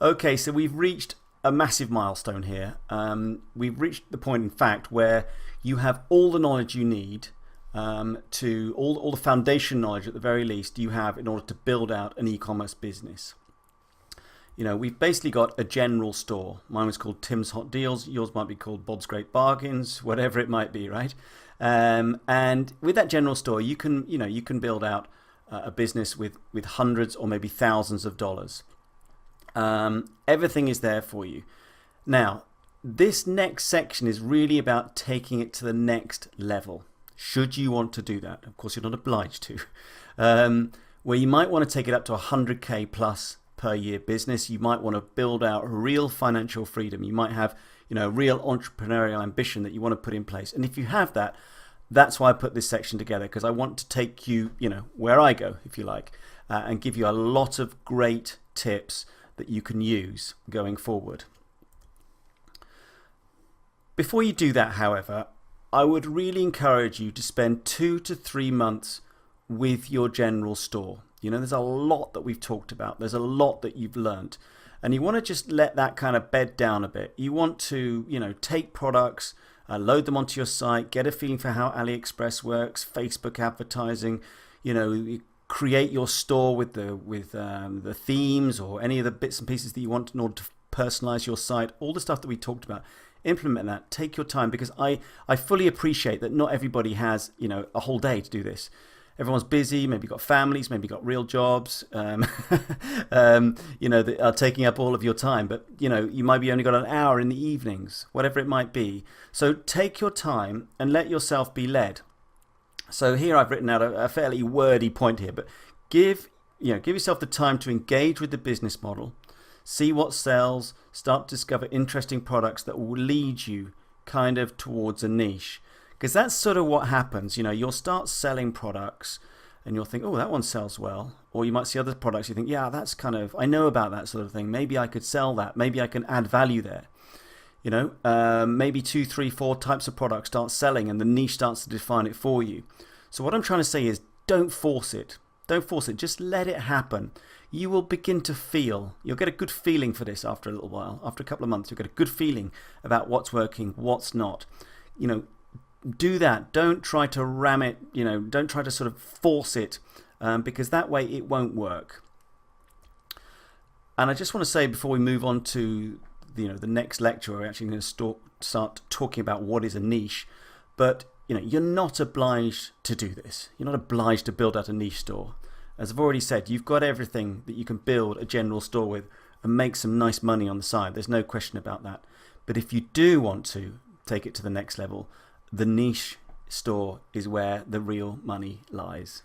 Okay, so we've reached a massive milestone here. We've reached the point, in fact, where you have all the knowledge you need to all the foundation knowledge, at the very least, you have in order to build out an e-commerce business. We've basically got a general store. Mine was called Tim's Hot Deals. Yours might be called Bob's Great Bargains, whatever it might be, right? And with that general store, you can build out a business with hundreds or maybe thousands of dollars. Everything is there for you. Now, this next section is really about taking it to the next level. Should you want to do that? Of course, you're not obliged to. Where you might want to take it up to 100K plus per year business. You might want to build out real financial freedom. You might have, real entrepreneurial ambition that you want to put in place. And if you have that, that's why I put this section together, because I want to take you, where I go, if you like, and give you a lot of great tips that you can use going forward. Before you do that, however, I would really encourage you to spend 2 to 3 months with your general store. There's a lot that we've talked about. There's a lot that you've learned. And you want to just let that kind of bed down a bit. You want to, take products, load them onto your site, get a feeling for how AliExpress works, Facebook advertising, create your store with the themes or any of the bits and pieces that you want in order to personalize your site, all the stuff that we talked about. Implement that. Take your time, because I fully appreciate that not everybody has, a whole day to do this. Everyone's busy, maybe got families, maybe got real jobs, that are taking up all of your time. But, you might be only got an hour in the evenings, whatever it might be. So take your time and let yourself be led. So here I've written out a fairly wordy point here, but give yourself the time to engage with the business model, see what sells, start to discover interesting products that will lead you kind of towards a niche. Because that's sort of what happens. You'll start selling products and you'll think, oh, that one sells well. Or you might see other products, you think, yeah, that's I know about that sort of thing. Maybe I could sell that. Maybe I can add value there. Maybe 2, 3, 4 types of products start selling and the niche starts to define it for you. So what I'm trying to say is, don't force it. Don't force it. Just let it happen. You will begin to feel, you'll get a good feeling for this after a little while. After a couple of months, you'll get a good feeling about what's working, what's not. Do that. Don't try to ram it, don't try to sort of force it, because that way it won't work. And I just want to say, before we move on to the next lecture, we're actually going to start talking about what is a niche. But you're not obliged to do this. You're not obliged to build out a niche store. As I've already said, you've got everything that you can build a general store with and make some nice money on the side. There's no question about that. But if you do want to take it to the next level, the niche store is where the real money lies.